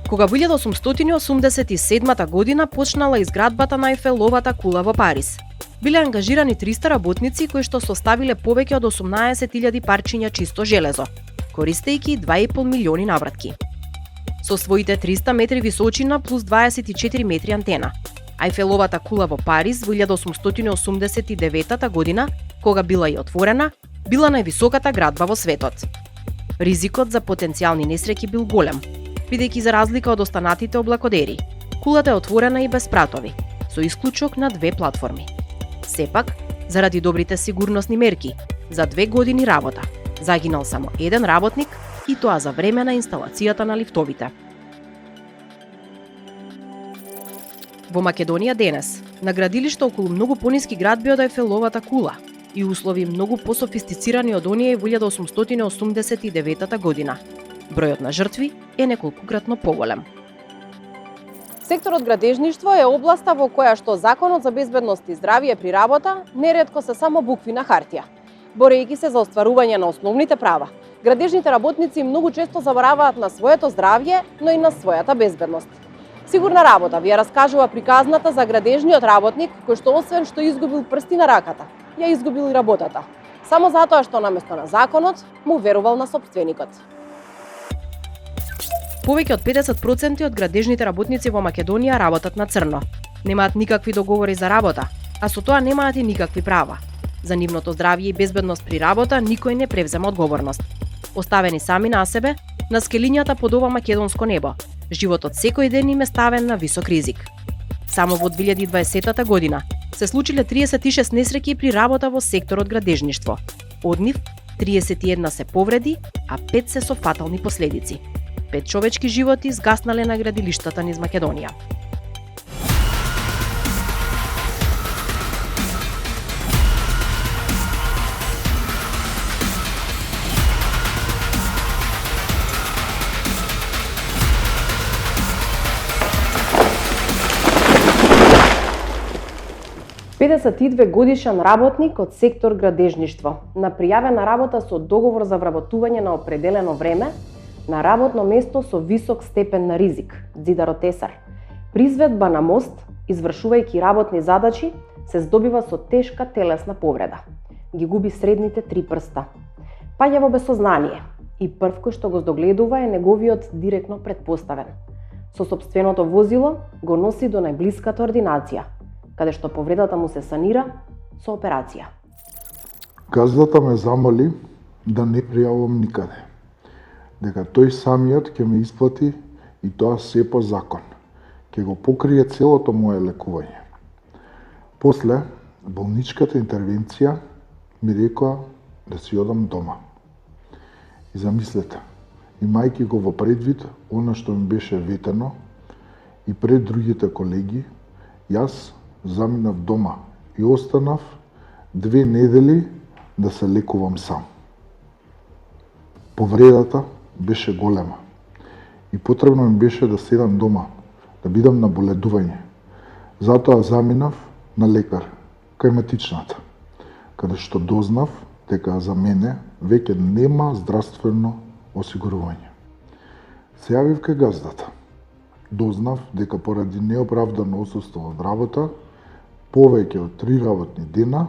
Кога во 1887 година почнала изградбата на Ејфеловата кула во Париз, биле ангажирани 300 работници кои што составиле повеќе од 18.000 парчиња чисто железо, користејќи 2,5 милиони навратки. Со своите 300 метри височина плюс 24 метри антена, Ејфеловата кула во Париз во 1889 година, кога била и отворена, била највисоката градба во светот. Ризикот за потенцијални несреќи бил голем, бидејќи за разлика од останатите облакодери, кулата е отворена и без пратови, со исклучок на 2 платформи. Сепак, заради добрите сигурносни мерки, за 2 години работа, загинал само еден работник и тоа за време на инсталацијата на лифтовите. Во Македонија денес, на градилишта околу многу пониски градби од Ејфеловата кула и услови многу пософистицирани од оние во 1889 година, бројот на жртви е неколкукратно поголем. Секторот градежништво е областа во која што Законот за безбедност и здравје при работа неретко се само букви на хартија. Борејќи се за остварување на основните права, градежните работници многу често забораваат на своето здравје, но и на својата безбедност. Сигурна работа ви ја раскажува приказната за градежниот работник кој што освен што изгубил прсти на раката, ја изгубил и работата, само затоа што наместо на законот му верувал на сопственикот. Повеќе од 50% од градежните работници во Македонија работат на црно. Немаат никакви договори за работа, а со тоа немаат и никакви права. За нивното здравје и безбедност при работа никој не превзема одговорност. Оставени сами на себе, на скелињата под ова македонско небо, животот секој ден им е ставен на висок ризик. Само во 2020 година се случиле 36 несреќи при работа во секторот градежништво. Од нив 31 се повреди, а 5 се со фатални последици. 5 човечки животи згаснале на градилиштата низ Македонија. Годишен работник од сектор градежништво, на пријавена работа со договор за вработување на определено време, на работно место со висок степен на ризик, ѕидаротесар. При изведба на мост, извршувајќи работни задачи, се здобива со тешка телесна повреда. Ги губи средните 3 прста. Паѓа во безсознание и прв кој што го здогледува е неговиот директно претпоставен. Со сопственото возило го носи до најблиската ординација, каде што повредата му се санира со операција. Газдата ме замоли да не пријавам никаде, дека тој самиот ќе ме исплати и тоа се по закон, ќе го покрие целото моје лекување. После болничката интервенција ми рекоа да си одам дома. И замислете, имајќи го во предвид она што ми беше ветено и пред другите колеги, јас заминав дома и останав 2 недели да се лекувам сам. Повредата беше голема и потребно ми беше да седам дома, да бидам на боледување. Затоа заминав на лекар, кај матичната, каде што дознав дека за мене веќе нема здравствено осигурување. Се јавив кај газдата. Дознав дека поради неоправдано отсуство од работа, повеќе од 3 работни дена,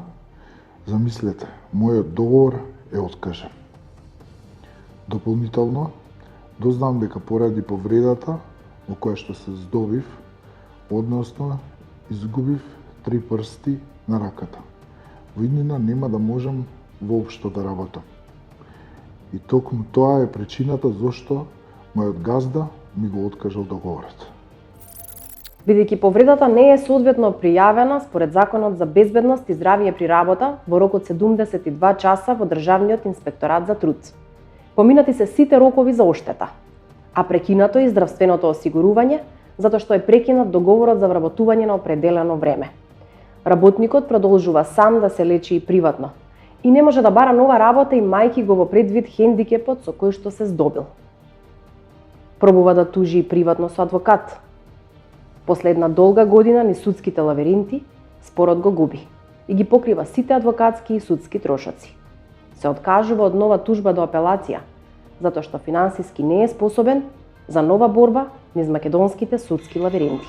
замислете, мојот договор е откажен. Дополнително, дознам дека поради повредата во која што се здобив, односно изгубив 3 прсти на раката. Во иднина нема да можам воопшто да работам. И токму тоа е причината зошто мојот газда ми го откажал договорот. Бидејќи повредата не е соодветно пријавена според Законот за безбедност и здравје при работа во рок од 72 часа во Државниот инспекторат за труд. Поминати се сите рокови за оштета, а прекинато е здравственото осигурување затоа што е прекинат договорот за вработување на определено време. Работникот продолжува сам да се лечи и приватно и не може да бара нова работа имајќи го во предвид хендикепот со кој што се здобил. Пробува да тужи и приватно со адвокат. После една долга година низ судските лавиринти, спорот го губи и ги покрива сите адвокатски и судски трошоци. Се откажува од нова тужба до апелација, затоа што финансиски не е способен за нова борба низ македонските судски лабиринти.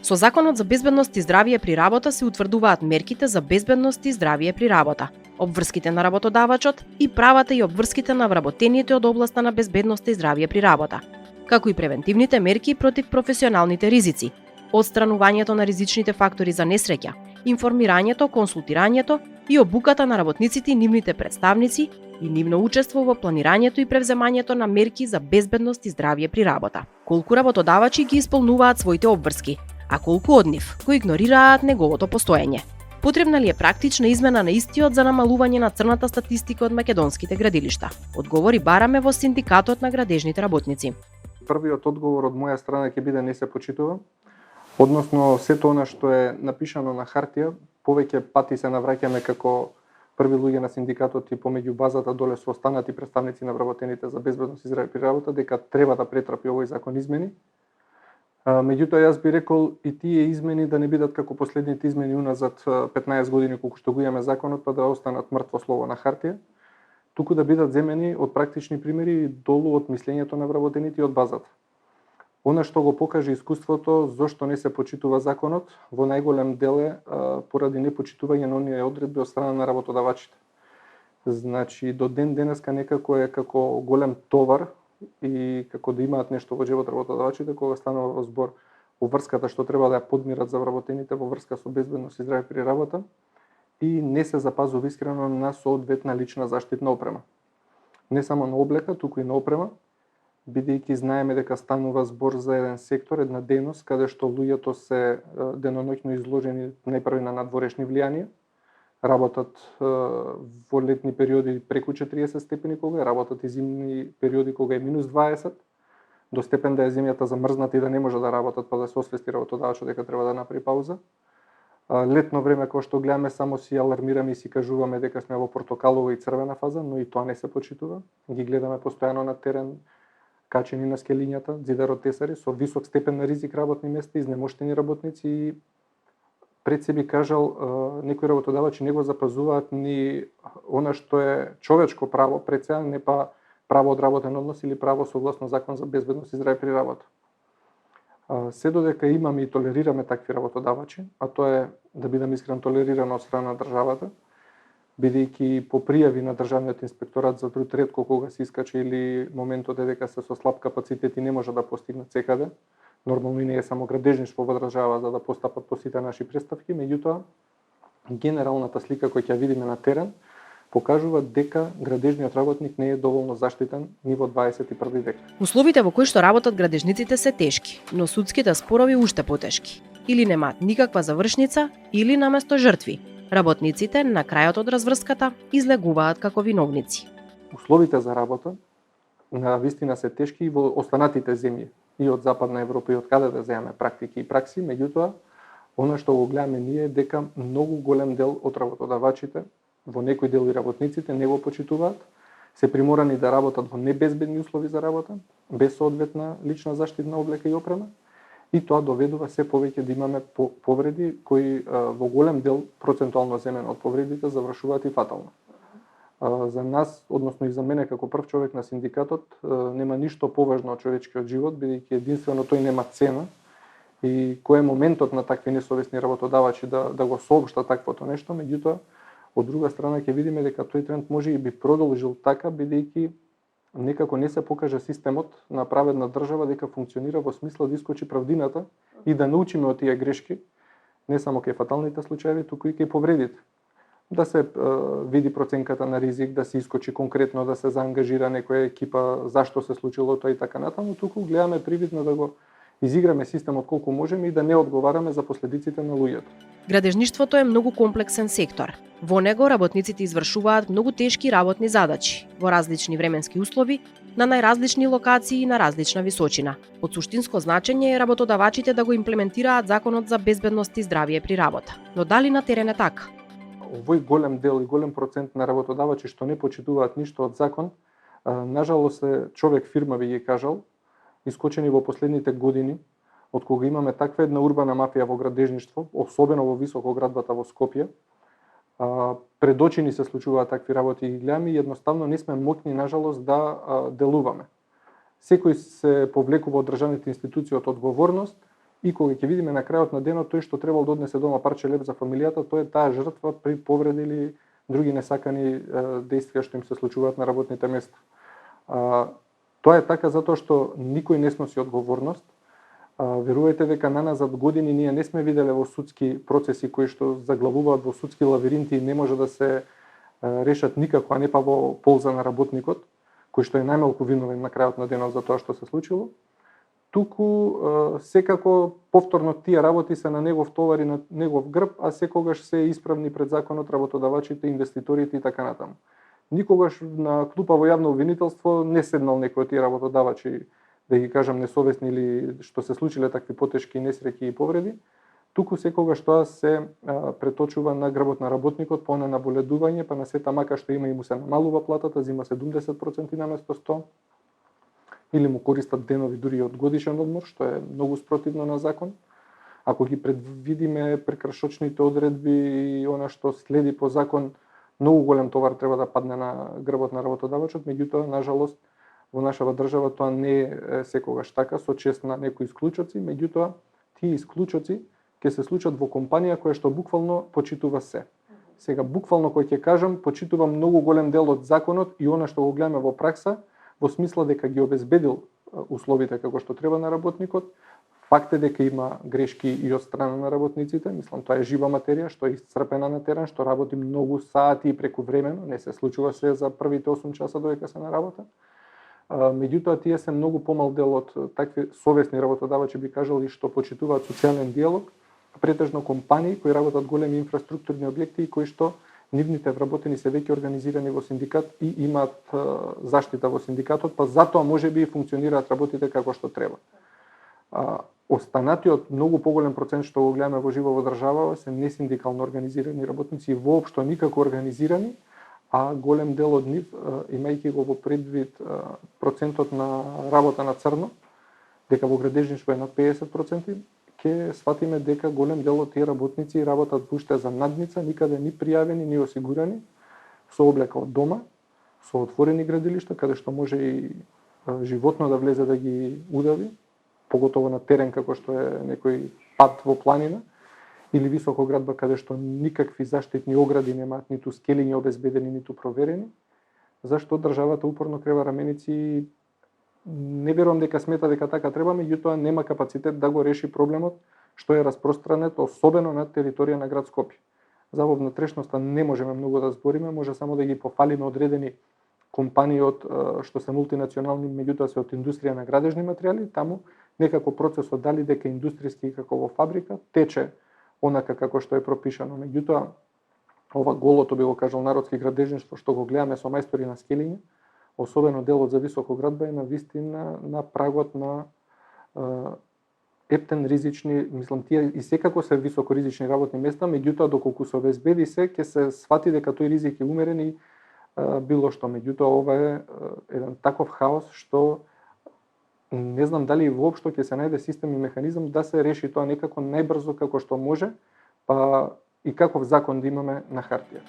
Со Законот за безбедност и здравје при работа се утврдуваат мерките за безбедност и здравје при работа, обврските на работодавачот и правата и обврските на вработените од областа на безбедност и здравје при работа, како и превентивните мерки против професионалните ризици, отстранувањето на ризичните фактори за несреќа, информирањето, консултирањето и обуката на работниците и нивните представници и нивно учество во планирањето и превземањето на мерки за безбедност и здравје при работа. Колку работодавачи ги исполнуваат своите обврски, а колку од нив кои игнорираат неговото постоење. Потребна ли е практична измена на истиот за намалување на црната статистика од македонските градилишта? Одговори бараме во Синдикатот на градежните работници. Првиот одговор од моја страна ќе биде не се почитува. Односно, сето она што е напишано на хартија, повеќе пати се навраќаме како први луѓе на синдикатот и помеѓу базата доле со останати представници на вработените за безбедност и здравје при работа, дека треба да претрапи овој закон измени. Меѓутоа, јас би рекол и тие измени да не бидат како последните измени уназад 15 години колку што го имаме законот, па да останат мртво слово на хартија, туку да бидат земени од практични примери долу од мислењето на вработените и од базата. Она што го покаже искуството зошто не се почитува законот, во најголем дел е поради непочитување на оние одредби од страна на работодавачите. Значи, до ден денеска некако е како голем товар и како да имаат нешто во джебот работодавачите кога станува во збор во врската што треба да ја подмират за вработените во врска со безбедност и здравје при работа и не се запазува искрено на соодветна лична заштитна опрема. Не само на облека, туку и на опрема, бидејќи знаеме дека станува збор за еден сектор, една дејност каде што луѓето се деноноќно изложени најпрви на надворешни влијанија, работат во летни периоди преку 40 степени кога работат и зимни периоди кога е минус 20, до степен да е земјата замрзната и да не може да работат, па да се освести работодавачот дека треба да направи пауза. Летно време кога што гледаме само си алармираме и си кажуваме дека сме во портокалова и црвена фаза, но и тоа не се почитува. Ги гледаме постојано на терен, качени на скелињата, зидаротесари со висок степен на ризик работни места, изнемоштени работници и пред се би кажал, некои работодавачи не го запазуваат ни она што е човечко право, пред се не па право од работен однос или право согласно закон за безбедност и здравје при работа. Се додека имаме и толерираме такви работодавачи, а тоа е, да бидам искрен, толерирано од страна на државата, бидејќи по пријави на Државниот инспекторат за труд ретко кога се искача или моментот е дека се со слаб капацитет и не може да постигнат секаде. Нормално и не е само градежништво во држава за да постапат по сите наши преставки, меѓутоа генералната слика која ќе видиме на терен покажува дека градежниот работник не е доволно заштитен ни во 21 век. Условите во кои што работат градежниците се тешки, но судските спорови уште потешки. Или немаат никаква завршница, или наместо жртви, работниците на крајот од разврската излегуваат како виновници. Условите за работа на вистина се тешки и во останатите земји и од Западна Европа и од каде да земеме практики и пракси, меѓутоа она што го гледаме ние дека многу голем дел од работодавачите, во некои дел и работниците не го почитуваат, се приморани да работат во небезбедни услови за работа, без соодветна лична заштитна облека и опрема, и тоа доведува се повеќе да имаме повреди кои во голем дел процентуално земено од повредите завршуваат и фатално. За нас, односно и за мене како прв човек на синдикатот, нема ништо поважно од човечкиот живот, бидејќи единствено тој нема цена и кој е моментот на такви несовесни работодавачи да го соопштат таквото нешто, меѓутоа од друга страна ќе видиме дека тој тренд може и би продолжил така, бидејќи некако не се покажа системот на праведна држава дека функционира во смисла да искочи правдината и да научиме од тие грешки, не само кај фаталните случаи, туку и кај повредите. Да се види проценката на ризик, да се искочи конкретно, да се заангажира некоја екипа, зашто се случило тоа и така натаму, туку гледаме привидно да го изиграме системот колку можеме и да не одговараме за последиците на луѓето. Градежништвото е многу комплексен сектор. Во него работниците извршуваат многу тешки работни задачи во различни временски услови, на најразлични локации и на различна височина. Од суштинско значење е работодавачите да го имплементираат законот за безбедност и здравје при работа. Но дали на терен е така? Овој голем дел и голем процент на работодавачи што не почитуваат ништо од закон, нажалост е човек фирма би ги кажал, искочени во последните години, од кога имаме таква една урбана мафија во градежништво, особено во високоградбата во Скопје, пред очи ни се случуваат такви работи и ги гледаме и едноставно не сме моќни нажалост да делуваме. Секој се повлекува од државните институции од одговорност и кога ќе видиме на крајот на денот тој што требал да однесе дома парче леб за фамилијата, тој е таа жртва при повреди или други несакани действија што им се случуваат на работните места. Тоа е така затоа што никој не сноси одговорност. Верувајте дека наназад години ние не сме виделе во судски процеси кои што заглавуваат во судски лавиринти и не може да се решат никако, а не па во полза на работникот, кој што е најмалку виновен на крајот на денот за тоа што се случило. Туку секако повторно тие работи се на негов товар и на негов грб, а секогаш се исправни пред законот работодавачите, инвеститорите и така натаму. Никогаш на клупа во јавно обвинителство не седнал некој од тие работодавачи, да ги кажам несовесни или што се случиле такви потешки несреќи и повреди. Туку секогаш тоа се преточува на грбот на работникот, па на наболедување, па на сета мака што има и му се намалува платата, зима 70% наместо 100%, или му користат денови дури од годишен одмор, што е многу спротивно на закон. Ако ги предвидиме прекршочните одредби и она што следи по закон, многу голем товар треба да падне на грбот на работодавачот, меѓутоа, нажалост, во нашава држава тоа не е секогаш така, со чест на некои исклучоци, меѓутоа, тие исклучоци ќе се случат во компанија која што буквално почитува се. Сега, буквално кој ќе кажам, почитува многу голем дел од законот и она што го гледаме во пракса, во смисла дека ги обезбедил условите како што треба на работникот. Факт е дека има грешки и од страна на работниците, мислам тоа е жива материја што е исцрпена на терен, што работи многу сати и прекувремено, не се случува се за првите 8 часа додека се на работа. Меѓутоа тие се многу помал дел од такви совесни работодавачи, би кажал, и што почитуваат социјален диалог, претежно компании кои работат големи инфраструктурни објекти и кои што нивните вработени се веќе организирани во синдикат и имаат заштита во синдикатот, па затоа можеби и функционираат работите како што треба. Останатиот многу поголем процент што го гледаме во живо во држава се несиндикално организирани работници и воопшто никако организирани, а голем дел од нив, имајќи го во предвид процентот на работа на црно, дека во градежништво е над 50%, ќе сватиме дека голем дел од тие работници работат уште за надница, никаде ни пријавени, ни осигурани, со облека од дома, со отворени градилишта, каде што може и животно да влезе да ги удави, поготово на терен како што е некој пат во планина, или високоградба каде што никакви заштитни огради немаат, ниту скелиња обезбедени, ниту проверени. Зашто државата упорно крева раменици, не верувам дека смета дека така треба, меѓутоа нема капацитет да го реши проблемот што е распространет особено на територија на град Скопје. За во внатрешноста не можеме многу да збориме, може само да ги пофалиме одредени компании од што се мултинационални, меѓутоа се од индустрија на градежни материјали, таму некако процесот дали дека индустријски како во фабрика тече онака како што е пропишано. Меѓутоа, ова голото, би го кажал, народски градежништво што го гледаме со мајстори на скелиња, особено делот за високоградба е на вистина на прагот на ептен ризични, мислам, тие и секако се високоризични работни места, меѓутоа доколку се обезбеди се, ќе се свати дека тој ризик е умерен и било што. Меѓутоа, ова е еден таков хаос што не знам дали воопшто ќе се најде систем и механизам да се реши тоа некако најбрзо како што може, па и каков закон да имаме на хартија.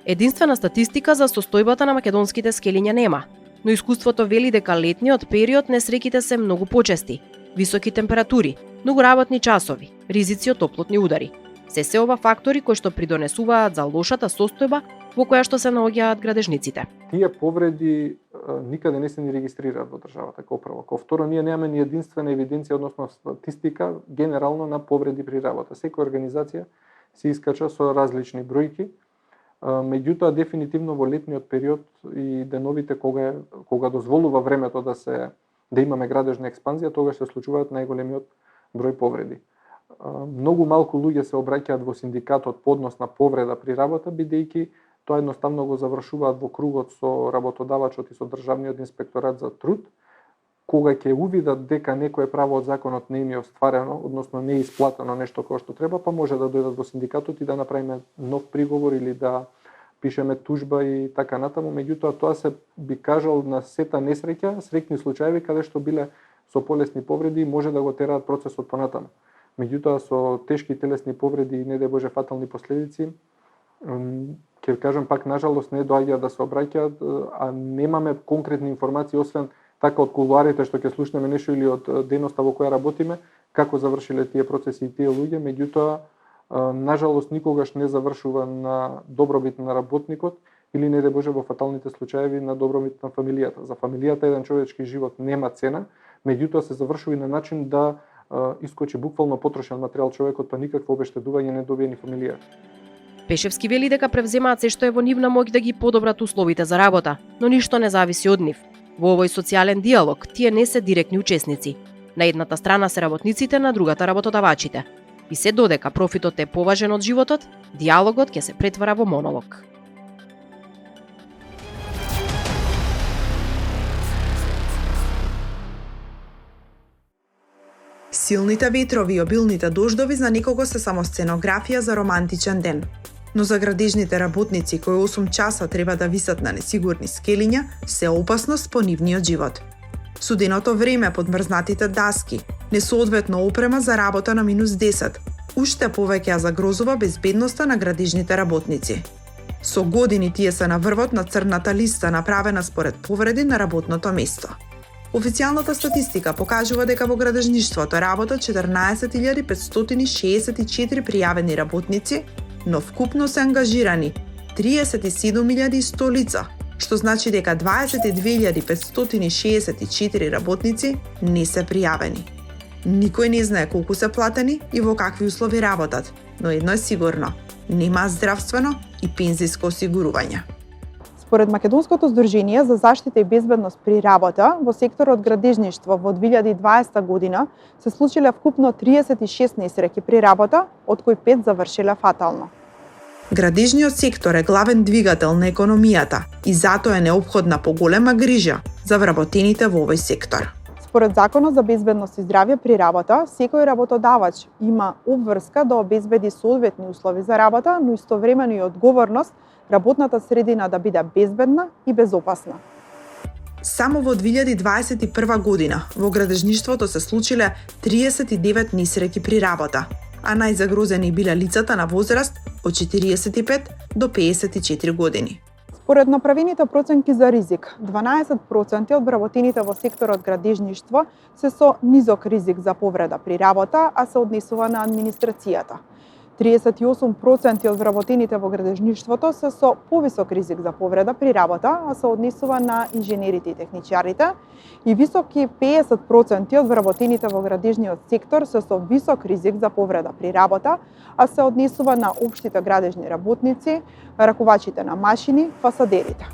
Единствена статистика за состојбата на македонските скелиња нема, но искуството вели дека летниот период несреќите се многу почести. Високи температури, многу работни часови, ризици од топлотни удари. Се ова фактори кои што придонесуваат за лошата состојба во која што се наоѓаат градежниците. Тие повреди никаде не се ни регистрираат во државата, како прво. Како второ, ние немаме ни единствена евиденција, односно статистика, генерално на повреди при работа. Секоја организација се искача со различни бројки, меѓутоа дефинитивно во летниот период и деновите кога дозволува времето да имаме градежна експанзија, тогаш се случуваат најголемиот број повреди. Многу малку луѓе се обраќаат во синдикатот по однос на повреда при работа, бидејќи тоа едноставно го завршуваат во кругот со работодавачот и со државниот инспекторат за труд, кога ќе увидат дека некое право од законот не им е остварено, односно не е исплатено нешто како што треба, па може да дојдат во синдикатот и да направиме нов приговор или да пишеме тужба и така натаму. Меѓутоа тоа се би кажал на сета несреќа, среќни случаеви каде што биле со полесни повреди може да го тераат процесот понатаму. Меѓутоа со тешки телесни повреди и не дај Боже фатални последици, Ќе кажам пак, нажалост не доаѓа да се обраќаат, а немаме конкретни информации освен така од кулуарите што ќе слушнеме нешто или од дејноста во која работиме, како завршиле тие процеси и тие луѓе, меѓутоа нажалост никогаш не завршува на добробит на работникот или не Боже во фаталните случаеви на добробит на фамилијата. За фамилијата еден човечки живот нема цена, меѓутоа се завршува и на начин да искочи буквално потрошен материјал човекот, па никакво обештедување не добие ни фамилијата. Пешевски вели дека превземаат се што е во нивна моќ да ги подобрат условите за работа, но ништо не зависи од нив. Во овој социјален диалог тие не се директни учесници. На едната страна се работниците, на другата работодавачите. И се додека профитот е поважен од животот, диалогот ќе се претвара во монолог. Силните ветрови и обилните дождови за некого се само сценографија за романтичен ден. Но за градежните работници кои 8 часа треба да висат на несигурни скелиња, се опасност по нивниот живот. Студеното време под мрзнатите даски, несоодветно опрема за работа на -10, уште повеќе ја загрозува безбедноста на градежните работници. Со години тие се на врвот на црната листа направена според повреди на работното место. Официјалната статистика покажува дека во градежништвото работат 14.564 пријавени работници, но вкупно се ангажирани 37.100 лица, што значи дека 22.564 работници не се пријавени. Никој не знае колку се платени и во какви услови работат, но едно е сигурно – нема здравствено и пензиско осигурување. Според Македонското здружение за заштита и безбедност при работа, во секторот градежништво во 2020 година се случиле вкупно 36 несреќи при работа, од кои 5 завршиле фатално. Градежниот сектор е главен двигател на економијата и затоа е неопходна поголема грижа за вработените во овој сектор. Според Законот за безбедност и здравје при работа, секој работодавач има обврска да обезбеди соодветни услови за работа, но истовремено и одговорност работната средина да биде безбедна и безопасна. Само во 2021 година во градежништвото се случиле 39 несреќи при работа, а најзагрозени биле лицата на возраст од 45 до 54 години. Според направените проценки за ризик, 12% од вработените во секторот градежништво се со низок ризик за повреда при работа, а се однесува на администрацијата. 38% од вработените во градежништвото се со повисок ризик за повреда при работа, а се однесува на инженерите и техничарите, и високи 50% од вработените во градежниот сектор се со висок ризик за повреда при работа, а се однесува на општите градежни работници, ракувачите на машини, фасадерите.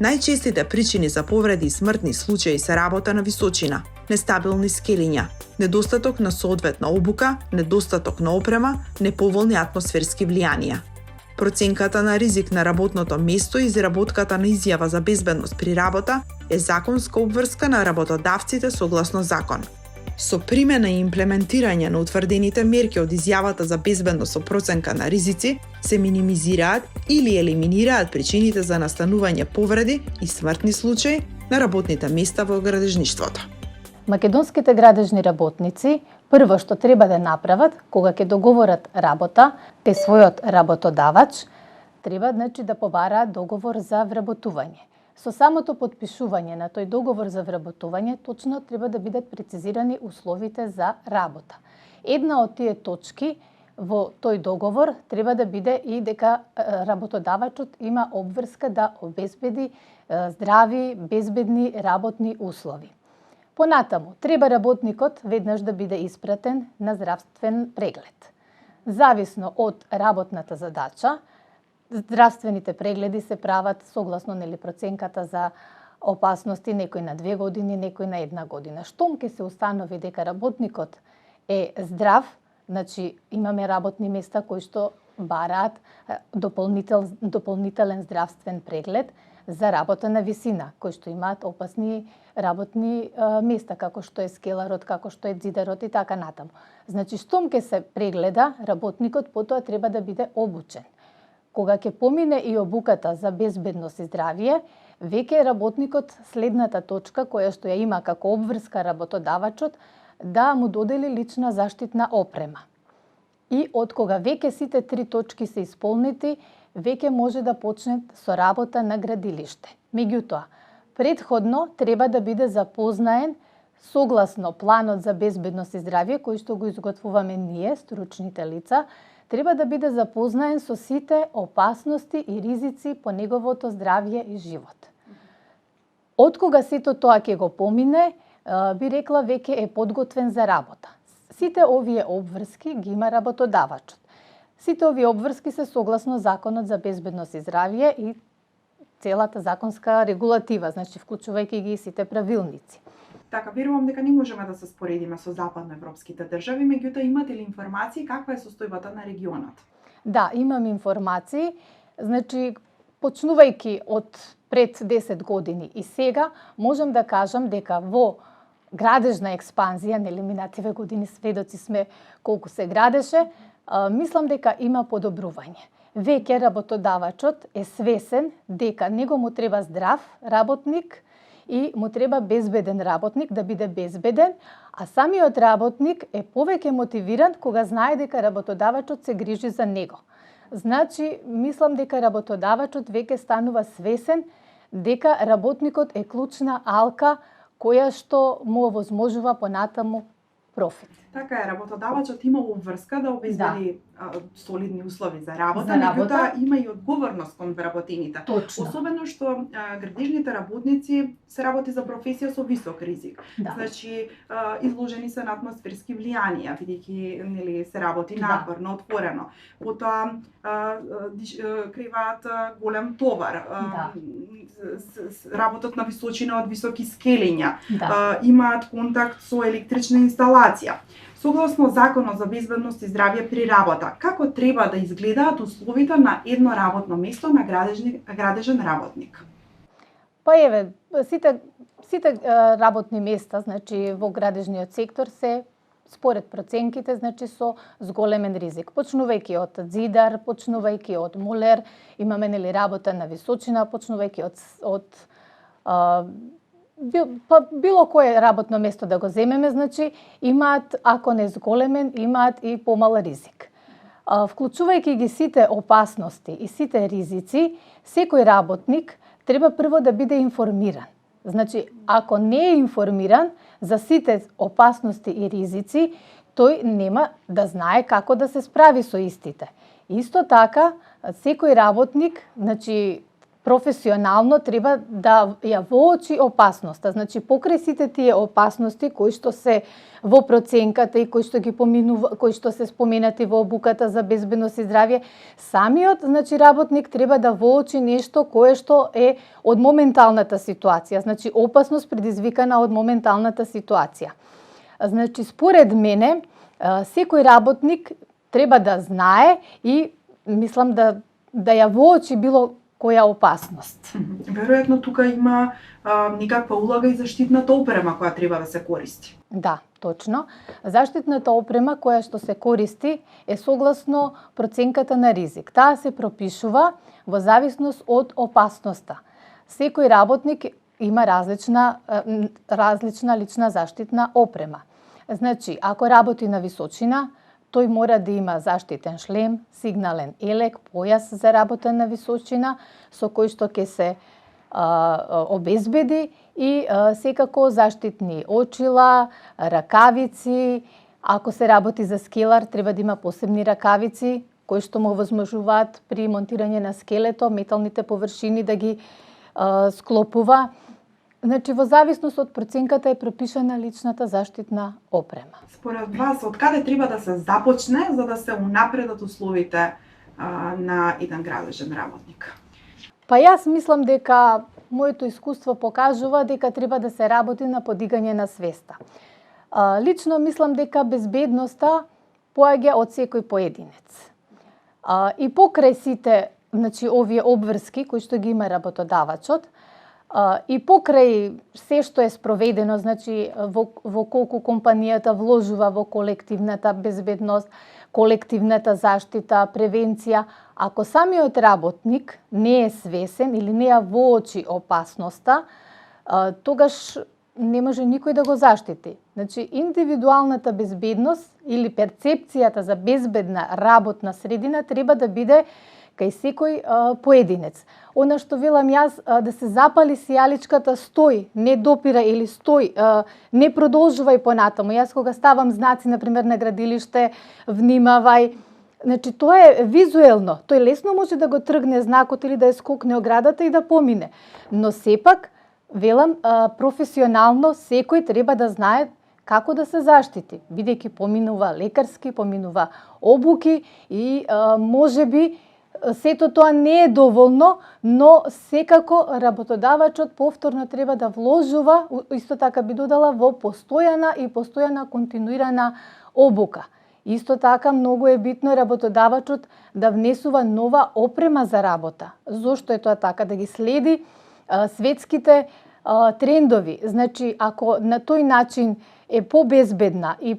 Најчестите причини за повреди и смртни случаи се работа на височина, нестабилни скелиња, недостаток на соодветна обука, недостаток на опрема, неповолни атмосферски влијанија. Проценката на ризик на работното место и изработката на изјава за безбедност при работа е законска обврска на работодавците согласно закон. Со примена и имплементирање на утврдените мерки од изјавата за безбедност со проценка на ризици, се минимизираат или елиминираат причините за настанување повреди и смртни случаи на работните места во градежништвото. Македонските градежни работници прво што треба да направат кога ќе договорат работа те својот работодавач, треба да побараат договор за вработување. Со самото подпишување на тој договор за вработување, точно треба да бидат прецизирани условите за работа. Една од тие точки во тој договор треба да биде и дека работодавачот има обврска да обезбеди здрави, безбедни работни услови. Понатаму, треба работникот веднаш да биде испратен на здравствен преглед. Зависно од работната задача, здравствените прегледи се прават согласно проценката за опасности, некој на 2 години, некој на 1 година. Штом ќе се установи дека работникот е здрав, значи имаме работни места кои што бараат дополнителен здравствен преглед за работа на висина, кои што имаат опасни работни места, како што е скеларот, како што е дзидарот и така натаму. Значи, штом ќе се прегледа, работникот потоа треба да биде обучен. Кога ќе помине и обуката за безбедност и здравје, веќе работникот следната точка која што ја има како обврска работодавачот да му додели лична заштитна опрема. И од кога веќе сите 3 точки се исполнети, веќе може да почне со работа на градилиште. Меѓутоа, претходно треба да биде запознаен согласно планот за безбедност и здравје кој што го изготвуваме ние, стручните лица, треба да биде запознаен со сите опасности и ризици по неговото здравје и живот. Откога сето тоа ќе го помине, би рекла веќе е подготвен за работа. Сите овие обврски ги има работодавачот. Сите овие обврски се согласно Законот за безбедност и здравје и целата законска регулатива, значи вклучувајќи ги сите правилници. Така, верувам дека не можеме да се споредиме со западноевропските држави, меѓутоа имате ли информации каква е состојбата на регионот? Да, имам информации. Значи, почнувајќи од пред 10 години и сега, можам да кажам дека во градежна експанзија, нели минативе години сведоци сме колку се градеше, мислам дека има подобрување. Веќе работодавачот е свесен дека него му треба здрав работник и му треба безбеден работник да биде безбеден, а самиот работник е повеќе мотивиран кога знае дека работодавачот се грижи за него. Значи, мислам дека работодавачот веќе станува свесен дека работникот е клучна алка која што му овозможува понатаму профит. Така е, работодавачот има обврска да обезбеди солидни услови за работа, работа. меѓутоа има и одговорност кон вработените. Точно. Особено што градежните работници се работи за професија со висок ризик. Да. Значи, изложени се на атмосферски влијанија, бидејќи нели се работи надворно, отворено. Потоа криваат голем товар. Работат на височина од високи скелиња. Имаат контакт со електрична инсталација. Согласно Законот за безбедност и здравје при работа, како треба да изгледаат условите на едно работно место на градежен работник? Па еве, сите работни места, значи во градежниот сектор се според проценките, значи со зголемен ризик. Почнувајќи од зидар, почнувајќи од молер, имаме нели работа на височина, почнувајќи од било кое работно место да го земеме, значи имаат, ако не зголемен, имаат и помал ризик. Вклучувајќи ги сите опасности и сите ризици, секој работник треба прво да биде информиран. Значи, ако не е информиран за сите опасности и ризици, тој нема да знае како да се справи со истите. Исто така, секој работник, значи, професионално треба да ја воочи опасноста. Значи, покрај сите тие опасности кои што се во проценката и кои што се споменати во обуката за безбедност и здравје, самиот, значи, работник треба да воочи нешто кое што е од моменталната ситуација. Значи, опасност предизвикана од моменталната ситуација. Значи, според мене, секој работник треба да знае и мислам да ја воочи било која опасност. Веројатно тука има никаква улога и заштитната опрема која треба да се користи. Да, точно. Заштитната опрема која што се користи е согласно проценката на ризик. Таа се пропишува во зависност од опасноста. Секој работник има различна лична заштитна опрема. Значи, ако работи на височина, тој мора да има заштитен шлем, сигнален елек, појас за работа на височина, со кој што ќе се обезбеди и секако заштитни очила, ракавици. Ако се работи за скелар, треба да има посебни ракавици, кои што му овозможуваат при монтирање на скелето, металните површини да ги склопува. Значи, во зависност од проценката е пропишана личната заштитна опрема. Според вас, од каде треба да се започне за да се унапредат условите на еден градежен работник? Па јас мислам дека моето искуство покажува дека треба да се работи на подигање на свеста. Лично мислам дека безбедноста поаѓа од секој поединец. И покрај сите, значи, овие обврски кои што ги има работодавачот, и покрај се што е спроведено, значи во колку компанијата вложува во колективната безбедност, колективната заштита, превенција, ако самиот работник не е свесен или не ја воочи опасноста, тогаш не може никој да го заштити. Значи, индивидуалната безбедност или перцепцијата за безбедна работна средина треба да биде кај секој поединец. Она што велам јас, да се запали сијаличката, стој, не допира или стој, не продолжувај понатаму. Јас кога ставам знаци, например, на градилиште, внимавај. Значи, тоа е визуелно. Тој лесно може да го тргне знакот или да ја скокне оградата и да помине. Но сепак, велам, професионално секој треба да знае како да се заштити, бидејќи поминува лекарски, поминува обуки и можеби сето тоа не е доволно, но секако работодавачот повторно треба да вложува, исто така би додала, во постојана континуирана обука. Исто така многу е битно работодавачот да внесува нова опрема за работа. Зошто е тоа така? Да ги следи светските трендови. Значи, ако на тој начин е побезбедна и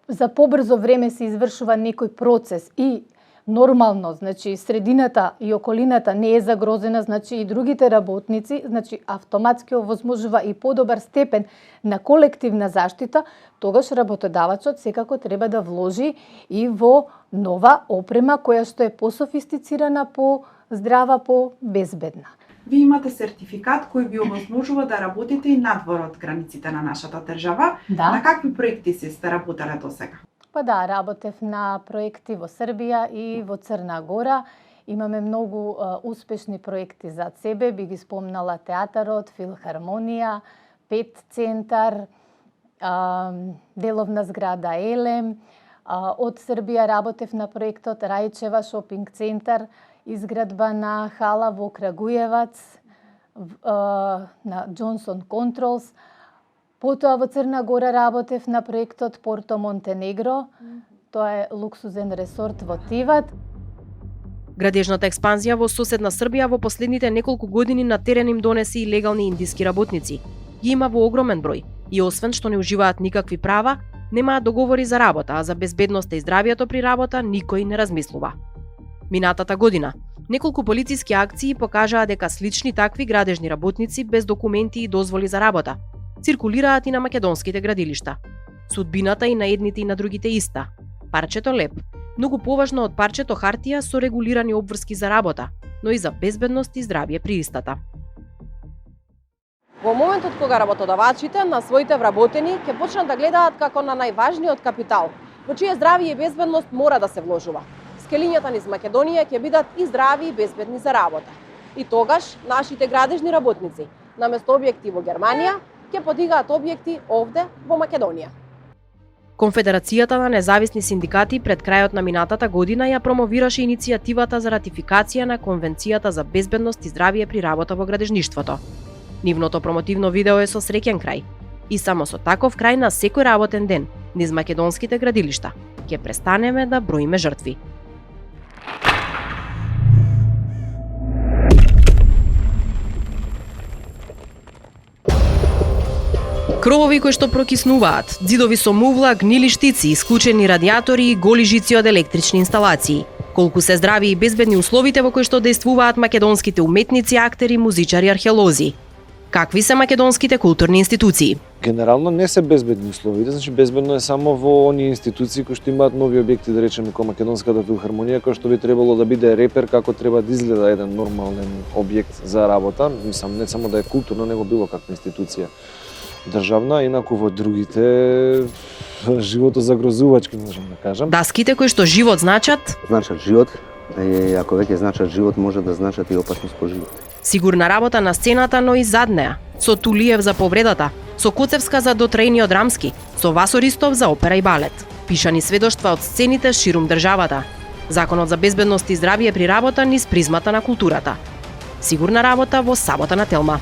за побрзо време се извршува некој процес и нормално, значи средината и околината не е загрозена, значи и другите работници, значи автоматски овозможува и подобар степен на колективна заштита, тогаш работодавачот секако треба да вложи и во нова опрема која што е пософистицирана, по-здрава, по-безбедна. Ви имате сертификат кој ви овозможува да работите и надвор од границите на нашата држава. Да. На какви проекти сте работеле досега? Па да, работев на проекти во Србија и во Црна Гора. Имаме многу успешни проекти за себе. Би ги спомнала театарот, филхармонија, Пет центар, деловна зграда Елем. Од Србија работев на проектот Рајчева шопинг центар, изградба на хала во Крагујевац, на Джонсон Контролс. Потоа во Црна Гора работев на проектот Порто Монтенегро. Тоа е луксузен ресорт во Тиват. Градежната експанзија во соседна Србија во последните неколку години на терен им донесе и легални индиски работници. Ги има во огромен број и освен што не уживаат никакви права, немаат договори за работа, а за безбедноста и здравието при работа никој не размислува. Минатата година, неколку полициски акции покажаа дека слични такви градежни работници без документи и дозволи за работа циркулираат и на македонските градилишта. Судбината и на едните и на другите иста. Парчето леп, многу поважно од парчето хартија со регулирани обврски за работа, но и за безбедност и здравје при истата. Во моментот кога работодавачите на своите вработени ќе почнат да гледаат како на најважниот капитал, во чие здравје и безбедност мора да се вложува. Скелињата низ Македонија ќе бидат и здрави и безбедни за работа. И тогаш нашите градежни работници, наместо објекти во Германија, ќе подигаат објекти овде во Македонија. Конфедерацијата на независни синдикати пред крајот на минатата година ја промовираше иницијативата за ратификација на Конвенцијата за безбедност и здравје при работа во градежништвото. Нивното промотивно видео е со среќен крај. И само со таков крај на секој работен ден низ македонските градилишта ќе престанеме да броиме жртви. Кровови кои што прокиснуваат, ѕидови со мувла, гнили штици, исклучени радиатори и голи жици од електрични инсталации. Колку се здрави и безбедни условите во кои што действуваат македонските уметници, актери, музичари, археолози. Какви се македонските културни институции? Генерално не се безбедни условите, значи безбедно е само во оние институции кои што имаат нови објекти, да речеме како Македонската филхармонија, која што би требало да биде репер како треба да изгледа еден нормален објект за работа, мислам не само да е културно, него било каква институција државна, инаку во другите живото загрозувачки можам да кажам. Даските кои што живот значат? Значат живот, и ако веќе значат живот, може да значат и опасност по живот. Сигурна работа на сцената, но и зад неа, со Тулиев за повредата, со Коцевска за дотрајниот драмски, со Васо Ристов за опера и балет. Пишани сведоштва од сцените ширум државата. Законот за безбедност и здравје при работа низ призмата на културата. Сигурна работа во сабота на Телма.